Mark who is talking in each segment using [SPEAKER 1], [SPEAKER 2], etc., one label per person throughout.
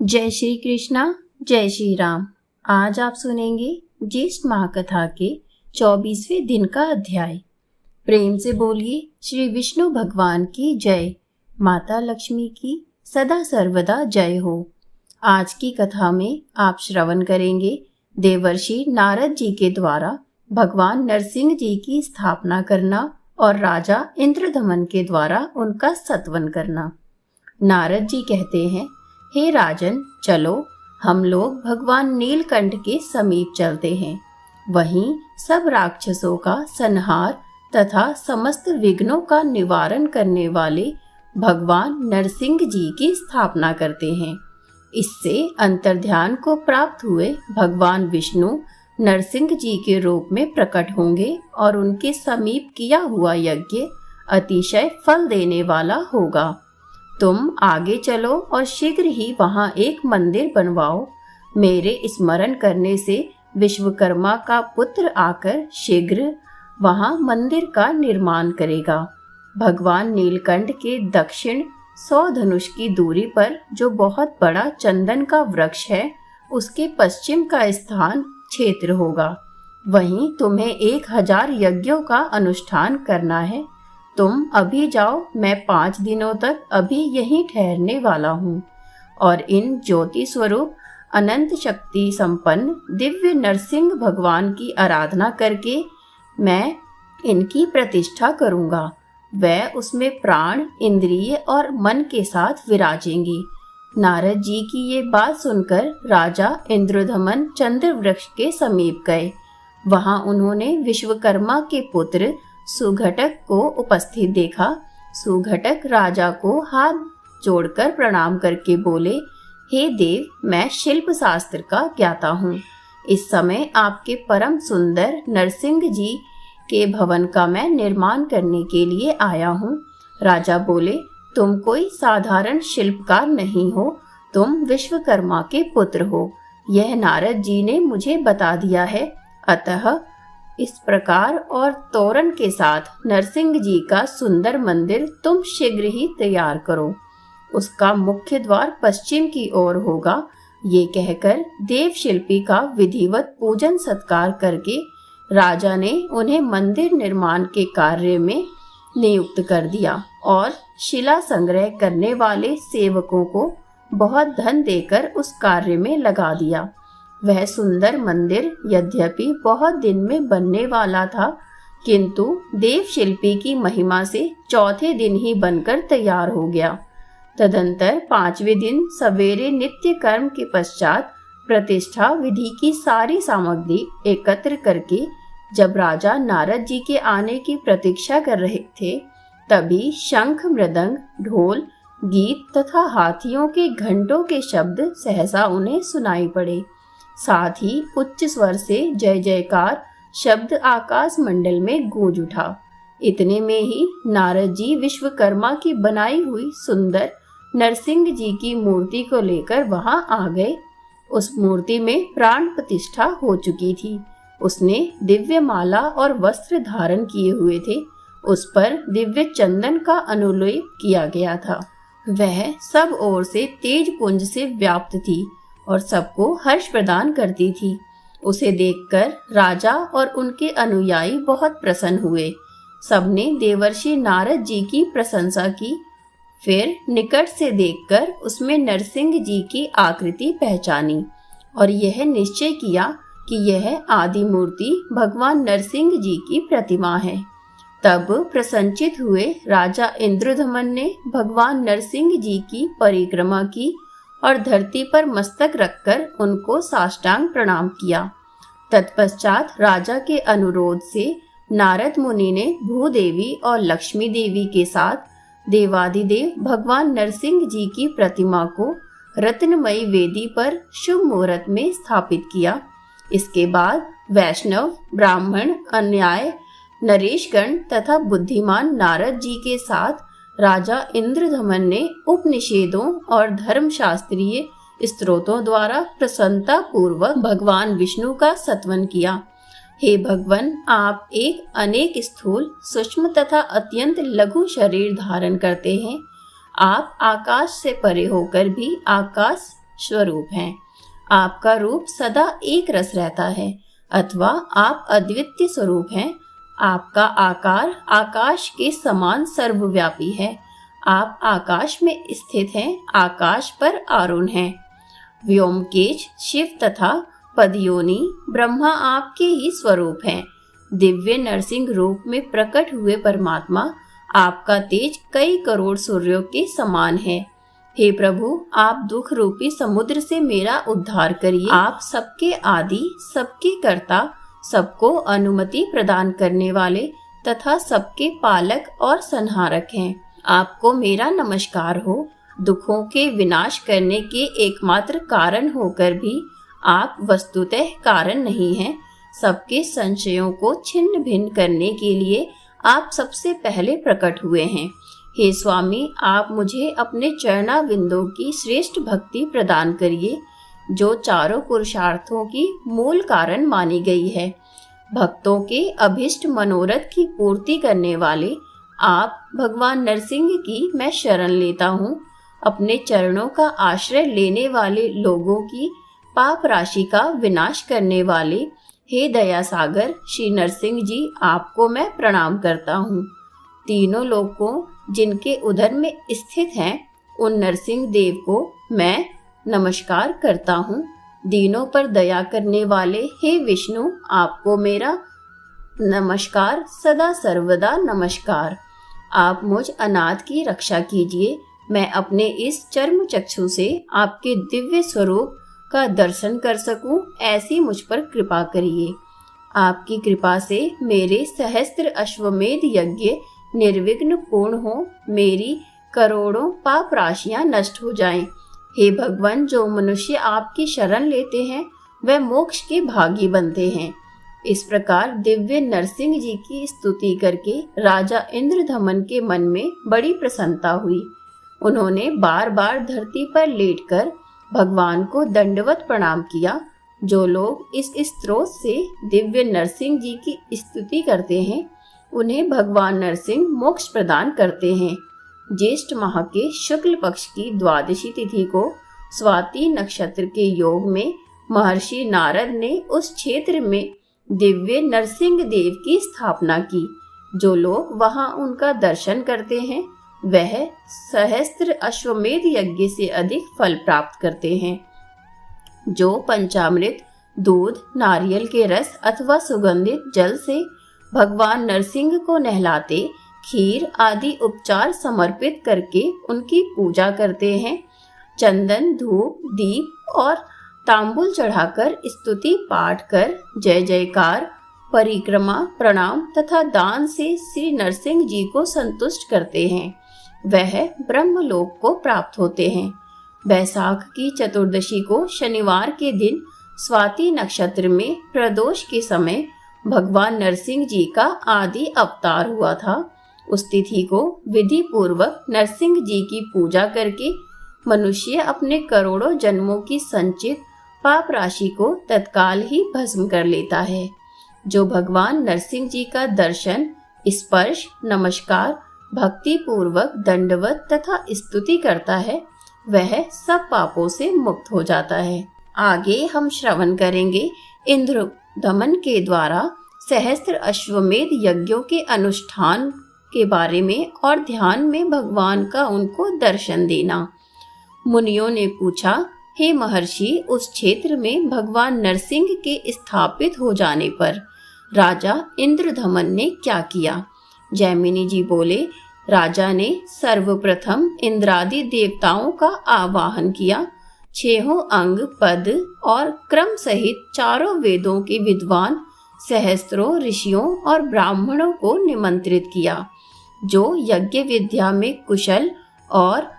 [SPEAKER 1] जय श्री कृष्णा, जय श्री राम। आज आप सुनेंगे ज्येष्ठ महाकथा के 24वें दिन का अध्याय। प्रेम से बोलिए श्री विष्णु भगवान की जय, माता लक्ष्मी की सदा सर्वदा जय हो। आज की कथा में आप श्रवण करेंगे देवर्षि नारद जी के द्वारा भगवान नरसिंह जी की स्थापना करना और राजा इंद्रदमन के द्वारा उनका सत्वन करना। नारद जी कहते हैं, हे राजन, चलो हम लोग भगवान नीलकंठ के समीप चलते हैं। वहीं सब राक्षसों का संहार तथा समस्त विघ्नों का निवारण करने वाले भगवान नरसिंह जी की स्थापना करते हैं। इससे अंतर्ध्यान को प्राप्त हुए भगवान विष्णु नरसिंह जी के रूप में प्रकट होंगे और उनके समीप किया हुआ यज्ञ अतिशय फल देने वाला होगा। तुम आगे चलो और शीघ्र ही वहां एक मंदिर बनवाओ। मेरे स्मरण करने से विश्वकर्मा का पुत्र आकर शीघ्र वहां मंदिर का निर्माण करेगा। भगवान नीलकंठ के दक्षिण 100 धनुष की दूरी पर जो बहुत बड़ा चंदन का वृक्ष है, उसके पश्चिम का स्थान क्षेत्र होगा। वहीं तुम्हें 1000 यज्ञों का अनुष्ठान करना है। तुम अभी जाओ, मैं 5 दिनों तक अभी यहीं ठहरने वाला हूँ और इन ज्योति स्वरूप अनंत शक्ति संपन्न दिव्य नरसिंह भगवान की आराधना करके मैं इनकी प्रतिष्ठा करूँगा। वह उसमें प्राण, इंद्रिय और मन के साथ विराजेंगे। नारद जी की ये बात सुनकर राजा इंद्रदमन चंद्र वृक्ष के समीप गए। वहां उन्होंने विश्वकर्मा के पुत्र सुघटक को उपस्थित देखा। सुघटक राजा को हाथ जोड़कर प्रणाम करके बोले, हे देव, मैं शिल्प शास्त्र का ज्ञाता हूँ। इस समय आपके परम सुंदर नरसिंह जी के भवन का मैं निर्माण करने के लिए आया हूँ। राजा बोले, तुम कोई साधारण शिल्पकार नहीं हो, तुम विश्वकर्मा के पुत्र हो। यह नारद जी ने मुझे बता दिया है। अतः इस प्रकार और तोरण के साथ नरसिंह जी का सुंदर मंदिर तुम शीघ्र ही तैयार करो। उसका मुख्य द्वार पश्चिम की ओर होगा। ये कहकर देव शिल्पी का विधिवत पूजन सत्कार करके राजा ने उन्हें मंदिर निर्माण के कार्य में नियुक्त कर दिया और शिला संग्रह करने वाले सेवकों को बहुत धन देकर उस कार्य में लगा दिया। वह सुंदर मंदिर यद्यपि बहुत दिन में बनने वाला था, किंतु देव शिल्पी की महिमा से चौथे दिन ही बनकर तैयार हो गया। तदंतर 5वें दिन सवेरे नित्य कर्म के पश्चात प्रतिष्ठा विधि की सारी सामग्री एकत्र करके जब राजा नारद जी के आने की प्रतीक्षा कर रहे थे, तभी शंख, मृदंग, ढोल, गीत तथा हाथियों के घंटों के शब्द सहसा उन्हें सुनाई पड़े। साथ ही उच्च स्वर से जय जयकार शब्द आकाश मंडल में गूंज उठा। इतने में ही नारद जी विश्वकर्मा की बनाई हुई सुंदर नरसिंह जी की मूर्ति को लेकर वहां आ गए। उस मूर्ति में प्राण प्रतिष्ठा हो चुकी थी। उसने दिव्य माला और वस्त्र धारण किए हुए थे। उस पर दिव्य चंदन का अनुलेप किया गया था। वह सब ओर से तेज पुंज से व्याप्त थी और सबको हर्ष प्रदान करती थी। उसे देखकर राजा और उनके अनुयायी बहुत प्रसन्न हुए। सबने देवर्षि नारद जी की प्रशंसा की। फिर निकट से देखकर उसमें नरसिंह जी की आकृति पहचानी और यह निश्चय किया कि यह आदि मूर्ति भगवान नरसिंह जी की प्रतिमा है। तब प्रसन्नचित हुए राजा इंद्रदमन ने भगवान नरसिंह जी की परिक्रमा की और धरती पर मस्तक रखकर उनको साष्टांग प्रणाम किया। तत्पश्चात राजा के अनुरोध से नारद मुनि ने भूदेवी और लक्ष्मी देवी के साथ देवादिदेव भगवान नरसिंह जी की प्रतिमा को रत्नमयी वेदी पर शुभ मुहूर्त में स्थापित किया। इसके बाद वैष्णव, ब्राह्मण, अन्याय, नरेशगण तथा बुद्धिमान नारद जी के साथ राजा इंद्रदमन ने उपनिषेदों और धर्मशास्त्रीय स्तोत्रों द्वारा प्रसन्नता पूर्वक भगवान विष्णु का सत्वन किया। हे भगवान, आप एक अनेक स्थूल, सूक्ष्म तथा अत्यंत लघु शरीर धारण करते हैं। आप आकाश से परे होकर भी आकाश स्वरूप हैं। आपका रूप सदा एक रस रहता है, अथवा आप अद्वितीय स्वरूप हैं। आपका आकार आकाश के समान सर्वव्यापी है। आप आकाश में स्थित हैं, आकाश पर आरूढ़ हैं। व्योमकेश, शिव तथा पदयोनि ब्रह्मा आपके ही स्वरूप हैं। दिव्य नरसिंह रूप में प्रकट हुए परमात्मा, आपका तेज कई करोड़ सूर्यों के समान है। हे प्रभु, आप दुख रूपी समुद्र से मेरा उद्धार करिए। आप सबके आदि, सबके कर्ता, सबको अनुमति प्रदान करने वाले तथा सबके पालक और संहारक हैं। आपको मेरा नमस्कार हो। दुखों के विनाश करने के एकमात्र कारण होकर भी आप वस्तुतः कारण नहीं हैं। सबके संशयों को छिन्न भिन्न करने के लिए आप सबसे पहले प्रकट हुए हैं। हे स्वामी, आप मुझे अपने चरणाविंदों की श्रेष्ठ भक्ति प्रदान करिए, जो चारों पुरुषार्थों की मूल कारण मानी गई है। भक्तों के अभिष्ट मनोरथ की पूर्ति करने वाले आप भगवान नरसिंह की मैं शरण लेता हूँ। अपने चरणों का आश्रय लेने वाले लोगों की पाप राशि का विनाश करने वाले हे दया सागर श्री नरसिंह जी, आपको मैं प्रणाम करता हूँ। तीनों लोकों जिनके उदर में स्थित हैं, उन नरसिंह देव को मैं नमस्कार करता हूँ। दीनों पर दया करने वाले हे विष्णु, आपको मेरा नमस्कार, सदा सर्वदा नमस्कार। आप मुझ अनाथ की रक्षा कीजिए। मैं अपने इस चर्म चक्षु से आपके दिव्य स्वरूप का दर्शन कर सकूं, ऐसी मुझ पर कृपा करिए। आपकी कृपा से मेरे सहस्त्र अश्वमेध यज्ञ निर्विघ्न पूर्ण हो, मेरी करोड़ों पाप राशियां नष्ट हो जाएं। हे भगवान, जो मनुष्य आपकी शरण लेते हैं वह मोक्ष के भागी बनते हैं। इस प्रकार दिव्य नरसिंह जी की स्तुति करके राजा इंद्रधमन के मन में बड़ी प्रसन्नता हुई। उन्होंने बार बार धरती पर लेटकर भगवान को दंडवत प्रणाम किया। जो लोग इस स्तोत्र से दिव्य नरसिंह जी की स्तुति करते हैं, उन्हें भगवान नरसिंह मोक्ष प्रदान करते हैं। ज्येष्ठ माह के शुक्ल पक्ष की द्वादशी तिथि को स्वाति नक्षत्र के योग में महर्षि नारद ने उस क्षेत्र में दिव्य नरसिंह देव की स्थापना की। जो लोग वहां उनका दर्शन करते हैं, वह सहस्त्र अश्वमेध यज्ञ से अधिक फल प्राप्त करते हैं। जो पंचामृत, दूध, नारियल के रस अथवा सुगंधित जल से भगवान नरसिंह को नहलाते, खीर आदि उपचार समर्पित करके उनकी पूजा करते हैं, चंदन, धूप, दीप और तांबुल चढ़ाकर स्तुति पाठ कर जय जयकार, परिक्रमा, प्रणाम तथा दान से श्री नरसिंह जी को संतुष्ट करते हैं, वह ब्रह्मलोक को प्राप्त होते हैं। बैसाख की चतुर्दशी को शनिवार के दिन स्वाति नक्षत्र में प्रदोष के समय भगवान नरसिंह जी का आदि अवतार हुआ था। उस तिथि को विधि पूर्वक नरसिंह जी की पूजा करके मनुष्य अपने करोड़ों जन्मों की संचित पाप राशि को तत्काल ही भस्म कर लेता है। जो भगवान नरसिंह जी का दर्शन, स्पर्श, नमस्कार, भक्ति पूर्वक दंडवत तथा स्तुति करता है, वह सब पापों से मुक्त हो जाता है। आगे हम श्रवण करेंगे इंद्रदमन के द्वारा सहस्त्र अश्वमेध यज्ञों के अनुष्ठान के बारे में और ध्यान में भगवान का उनको दर्शन देना। मुनियों ने पूछा, हे महर्षि, उस क्षेत्र में भगवान नरसिंह के स्थापित हो जाने पर राजा इंद्रदमन ने क्या किया? जैमिनी जी बोले, राजा ने सर्वप्रथम इंद्रादि देवताओं का आवाहन किया। 6 अंग, पद और क्रम सहित चारों वेदों के विद्वान सहस्त्रों ऋषियों और ब्राह्मणों को निमंत्रित किया। जो यज्ञ विद्या में कुशल और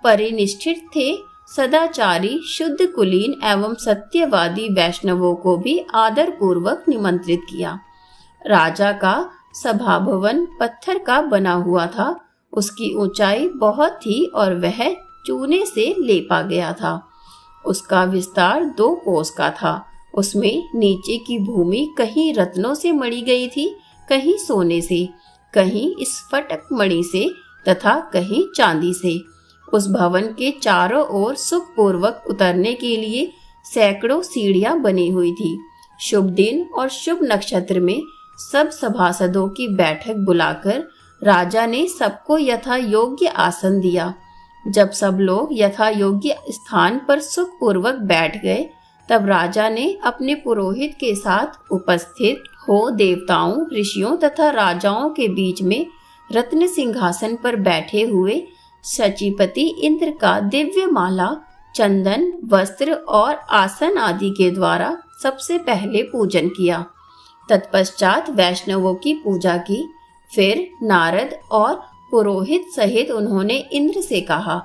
[SPEAKER 1] परिनिष्ठित थे, सदाचारी, शुद्ध कुलीन एवं सत्यवादी वैष्णवों को भी आदर पूर्वक निमंत्रित किया। राजा का सभा भवन पत्थर का बना हुआ था। उसकी ऊंचाई बहुत थी और वह चूने से लेपा गया था। उसका विस्तार 2 कोस का था। उसमें नीचे की भूमि कहीं रत्नों से मढ़ी गई थी, कहीं सोने से, कहीं स्फटिक मणि से तथा कहीं चांदी से। उस भवन के चारों ओर सुखपूर्वक उतरने के लिए सैकड़ों सीढ़ियां बनी हुई थी। शुभ दिन और शुभ नक्षत्र में सब सभासदों की बैठक बुलाकर राजा ने सबको यथा योग्य आसन दिया। जब सब लोग यथा योग्य स्थान पर सुखपूर्वक बैठ गए, तब राजा ने अपने पुरोहित के साथ उपस्थित हो देवताओं, ऋषियों तथा राजाओं के बीच में रत्न सिंहासन पर बैठे हुए सचिपति इंद्र का दिव्य माला, चंदन, वस्त्र और आसन आदि के द्वारा सबसे पहले पूजन किया। तत्पश्चात वैष्णवों की पूजा की। फिर नारद और पुरोहित सहित उन्होंने इंद्र से कहा,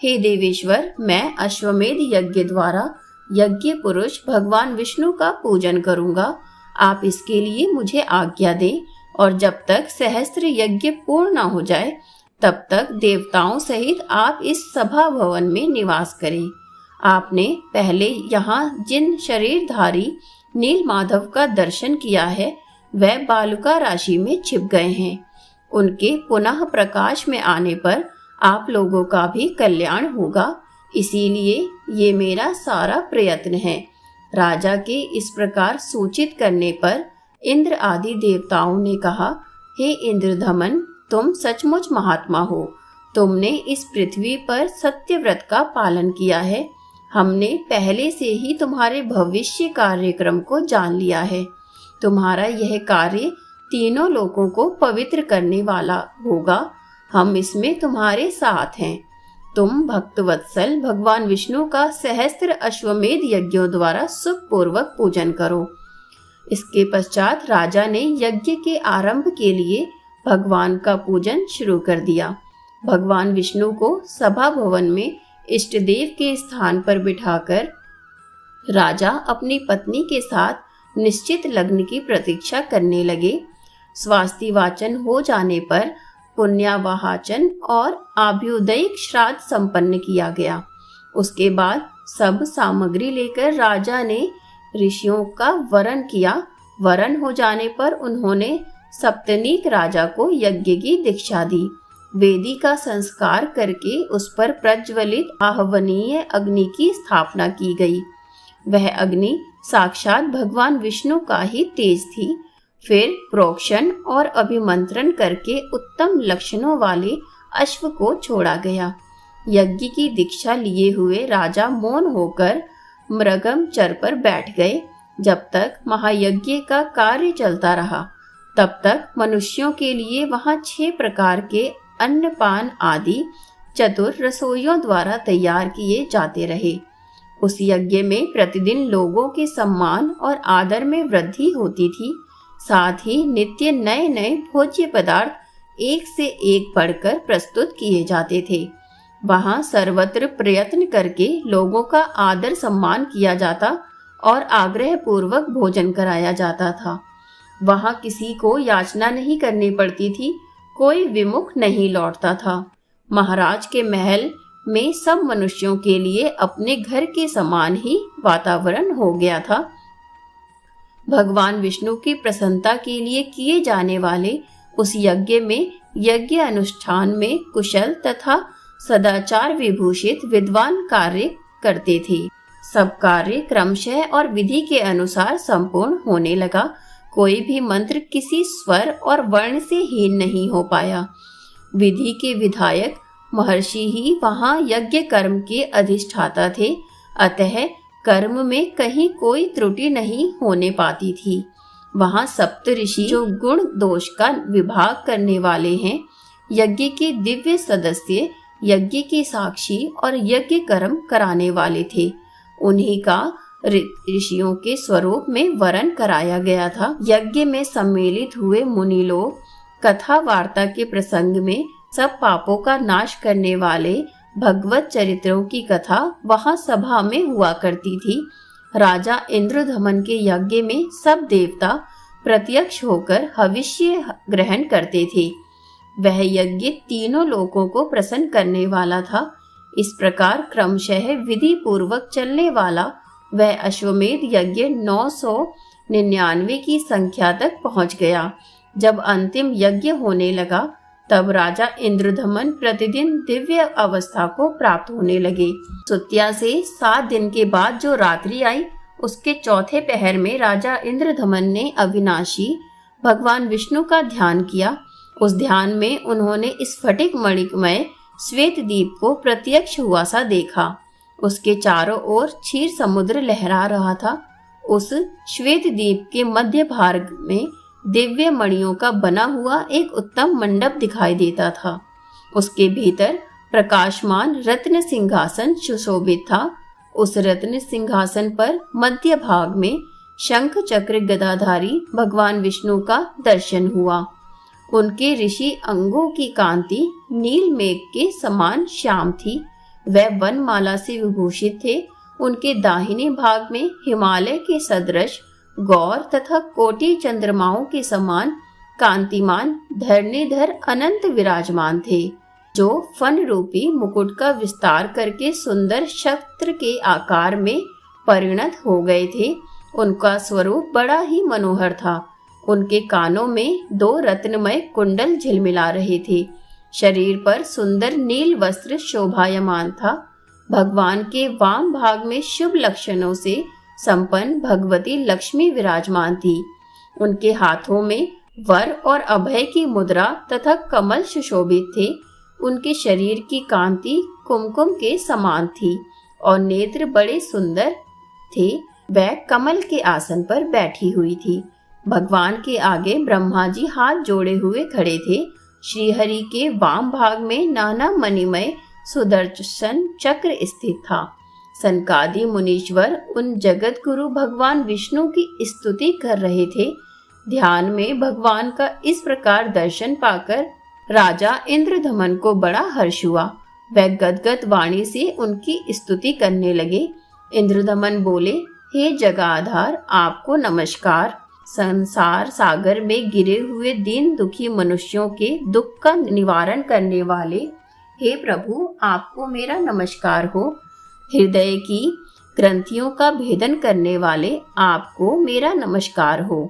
[SPEAKER 1] हे देवेश्वर, मैं अश्वमेध यज्ञ द्वारा यज्ञ पुरुष भगवान विष्णु का पूजन करूंगा। आप इसके लिए मुझे आज्ञा दें और जब तक सहस्त्र यज्ञ पूर्ण न हो जाए तब तक देवताओं सहित आप इस सभा भवन में निवास करें। आपने पहले यहाँ जिन शरीरधारी नील माधव का दर्शन किया है वह बालुका राशि में छिप गए हैं। उनके पुनः प्रकाश में आने पर आप लोगों का भी कल्याण होगा, इसीलिए ये मेरा सारा प्रयत्न है। राजा के इस प्रकार सूचित करने पर इंद्र आदि देवताओं ने कहा, हे इंद्रधमन, तुम सचमुच महात्मा हो। तुमने इस पृथ्वी पर सत्यव्रत का पालन किया है। हमने पहले से ही तुम्हारे भविष्य कार्यक्रम को जान लिया है। तुम्हारा यह कार्य तीनों लोगों को पवित्र करने वाला होगा। हम इसमें तुम्हारे साथ हैं। तुम भक्तवत्सल भगवान विष्णु का सहस्त्र अश्वमेध यज्ञों द्वारा सुखपूर्वक पूजन करो। इसके पश्चात राजा ने यज्ञ के आरंभ के लिए भगवान का पूजन शुरू कर दिया। भगवान विष्णु को सभा भवन में इष्ट देव के स्थान पर बिठाकर राजा अपनी पत्नी के साथ निश्चित लग्न की प्रतीक्षा करने लगे। स्वास्ति वाचन हो जाने पर पुण्यावाचन और आभ्युदयिक श्राद्ध संपन्न किया गया। उसके बाद सब सामग्री लेकर राजा ने ऋषियों का वरण किया। वरण हो जाने पर उन्होंने सप्तनीक राजा को यज्ञ की दीक्षा दी। वेदी का संस्कार करके उस पर प्रज्वलित आहवनीय अग्नि की स्थापना की गई। वह अग्नि साक्षात भगवान विष्णु का ही तेज थी। फिर प्रोक्षण और अभिमंत्रण करके उत्तम लक्षणों वाले अश्व को छोड़ा गया। यज्ञ की दीक्षा लिए हुए राजा मौन होकर मृगम चर पर बैठ गए। जब तक महायज्ञ का कार्य चलता रहा तब तक मनुष्यों के लिए वहां 6 प्रकार के अन्नपान आदि चतुर रसोइयों द्वारा तैयार किए जाते रहे। उस यज्ञ में प्रतिदिन लोगों के सम्मान और आदर में वृद्धि होती थी। साथ ही नित्य नए नए भोज्य पदार्थ एक से एक बढ़कर प्रस्तुत किए जाते थे। वहां सर्वत्र प्रयत्न करके लोगों का आदर सम्मान किया जाता और आग्रह पूर्वक भोजन कराया जाता था। वहां किसी को याचना नहीं करनी पड़ती थी, कोई विमुख नहीं लौटता था। महाराज के महल में सब मनुष्यों के लिए अपने घर के समान ही वातावरण हो गया था। भगवान विष्णु की प्रसन्नता के लिए किए जाने वाले उस यज्ञ में यज्ञ अनुष्ठान में कुशल तथा सदाचार विभूषित विद्वान कार्य करते थे। सब कार्य क्रमशः और विधि के अनुसार संपूर्ण होने लगा। कोई भी मंत्र किसी स्वर और वर्ण से हीन नहीं हो पाया। विधि के विधायक महर्षि ही वहां यज्ञ कर्म के अधिष्ठाता थे, अतः कर्म में कहीं कोई त्रुटि नहीं होने पाती थी। वहां सप्त ऋषि जो गुण दोष का विभाग करने वाले हैं, यज्ञ के दिव्य सदस्य, यज्ञ के साक्षी और यज्ञ कर्म कराने वाले थे। उन्हीं का ऋषियों के स्वरूप में वरण कराया गया था। यज्ञ में सम्मिलित हुए मुनि लोग कथा वार्ता के प्रसंग में सब पापों का नाश करने वाले भगवत चरित्रों की कथा वहां सभा में हुआ करती थी। राजा इंद्रधमन के यज्ञ में सब देवता प्रत्यक्ष होकर हविष्य ग्रहण करते थे। वह यज्ञ तीनों लोगों को प्रसन्न करने वाला था। इस प्रकार क्रमशः विधि पूर्वक चलने वाला वह अश्वमेध यज्ञ 999 की संख्या तक पहुंच गया। जब अंतिम यज्ञ होने लगा तब राजा इंद्रदमन प्रतिदिन दिव्य अवस्था को प्राप्त होने लगे। सुत्या से 7 दिन के बाद जो रात्रि आई, उसके चौथे पहर में राजा इंद्रदमन ने अविनाशी भगवान विष्णु का ध्यान किया। उस ध्यान में उन्होंने इस फटिक मणिमय श्वेत द्वीप को प्रत्यक्ष हुआ सा देखा। उसके चारों ओर क्षीर समुद्र लहरा रहा था। उस श्वेत द्वीप के मध्य भाग में दिव्य मणियों का बना हुआ एक उत्तम मंडप दिखाई देता था। उसके भीतर प्रकाशमान रत्न सिंहासन सुशोभित था। उस रत्न सिंहासन पर मध्य भाग में शंख चक्र गदाधारी भगवान विष्णु का दर्शन हुआ। उनके ऋषि अंगों की कांति नील मेघ के समान श्याम थी। वह वनमाला से विभूषित थे। उनके दाहिने भाग में हिमालय के सदृश गौर तथा कोटि चंद्रमाओं के समान कांतिमान धरणीधर अनंत विराजमान थे, जो फन रूपी मुकुट का विस्तार करके सुंदर छत्र के आकार में परिणत हो गए थे। उनका स्वरूप बड़ा ही मनोहर था। उनके कानों में 2 रत्नमय कुंडल झिलमिला रहे थे। शरीर पर सुंदर नील वस्त्र शोभायमान था। भगवान के वाम भाग में शुभ लक्षणों से संपन्न भगवती लक्ष्मी विराजमान थी। उनके हाथों में वर और अभय की मुद्रा तथा कमल सुशोभित थे। उनके शरीर की कांति कुमकुम के समान थी और नेत्र बड़े सुंदर थे। वह कमल के आसन पर बैठी हुई थी। भगवान के आगे ब्रह्मा जी हाथ जोड़े हुए खड़े थे। श्रीहरि के वाम भाग में नाना मणिमय सुदर्शन चक्र स्थित था। सनकादि मुनीश्वर उन जगत गुरु भगवान विष्णु की स्तुति कर रहे थे। ध्यान में भगवान का इस प्रकार दर्शन पाकर राजा इंद्रदमन को बड़ा हर्ष हुआ। वह गदगद वाणी से उनकी स्तुति करने लगे। इंद्रदमन बोले, हे जगाधार, आपको नमस्कार। संसार सागर में गिरे हुए दीन दुखी मनुष्यों के दुख का निवारण करने वाले हे प्रभु, आपको मेरा नमस्कार हो। हृदय की ग्रंथियों का भेदन करने वाले आपको मेरा नमस्कार हो।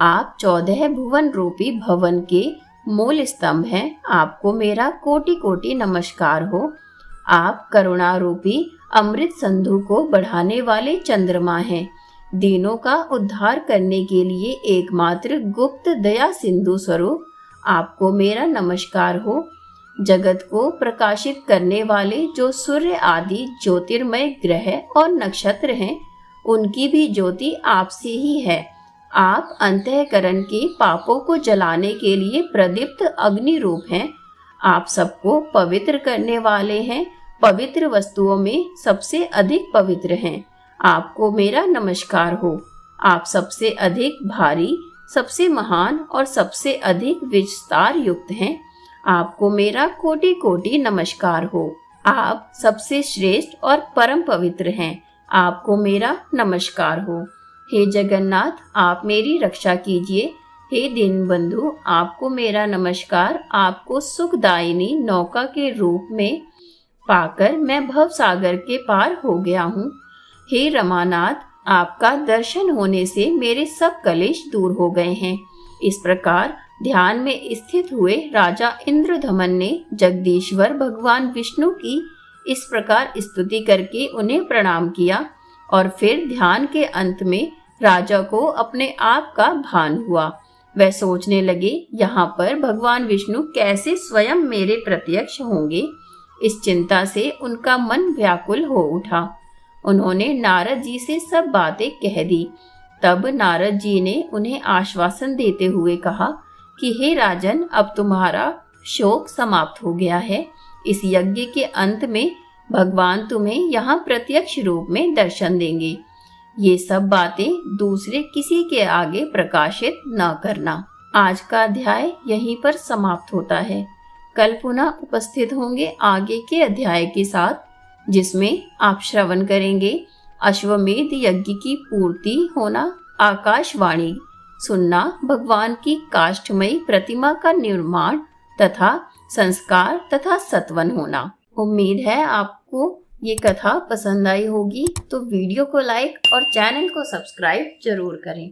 [SPEAKER 1] आप 14 भुवन रूपी भवन के मूल स्तंभ हैं। आपको मेरा कोटि कोटि नमस्कार हो। आप करुणा रूपी अमृत संधु को बढ़ाने वाले चंद्रमा हैं। दीनों का उद्धार करने के लिए एकमात्र गुप्त दया सिंधु स्वरूप आपको मेरा नमस्कार हो। जगत को प्रकाशित करने वाले जो सूर्य आदि ज्योतिर्मय ग्रह और नक्षत्र हैं, उनकी भी ज्योति आपसे ही है। आप अंतःकरण के पापों को जलाने के लिए प्रदीप्त अग्नि रूप हैं। आप सबको पवित्र करने वाले हैं। पवित्र वस्तुओं में सबसे अधिक पवित्र हैं। आपको मेरा नमस्कार हो। आप सबसे अधिक भारी, सबसे महान और सबसे अधिक विस्तार युक्त हैं। आपको मेरा कोटि कोटि नमस्कार हो। आप सबसे श्रेष्ठ और परम पवित्र हैं। आपको मेरा नमस्कार हो। हे जगन्नाथ, आप मेरी रक्षा कीजिए। हे दीनबंधु, आपको मेरा नमस्कार। आपको सुखदायिनी नौका के रूप में पाकर मैं भव सागर के पार हो गया हूँ। हे रमानाथ, आपका दर्शन होने से मेरे सब कलेश दूर हो गए हैं। इस प्रकार ध्यान में स्थित हुए राजा इंद्रदमन ने जगदीश्वर भगवान विष्णु की इस प्रकार स्तुति करके उन्हें प्रणाम किया और फिर ध्यान के अंत में राजा को अपने आप का भान हुआ। वह सोचने लगे, यहाँ पर भगवान विष्णु कैसे स्वयं मेरे प्रत्यक्ष होंगे। इस चिंता से उनका मन व्याकुल हो उठा। उन्होंने नारद जी से सब बातें कह दी। तब नारद जी ने उन्हें आश्वासन देते हुए कहा कि हे राजन, अब तुम्हारा शोक समाप्त हो गया है। इस यज्ञ के अंत में भगवान तुम्हें यहाँ प्रत्यक्ष रूप में दर्शन देंगे। ये सब बातें दूसरे किसी के आगे प्रकाशित न करना। आज का अध्याय यहीं पर समाप्त होता है। कल पुनः उपस्थित होंगे आगे के अध्याय के साथ, जिसमें आप श्रवण करेंगे अश्वमेध यज्ञ की पूर्ति होना, आकाशवाणी सुनना, भगवान की काष्ठमयी प्रतिमा का निर्माण तथा संस्कार तथा सत्वन होना। उम्मीद है आपको ये कथा पसंद आई होगी, तो वीडियो को लाइक और चैनल को सब्सक्राइब जरूर करें।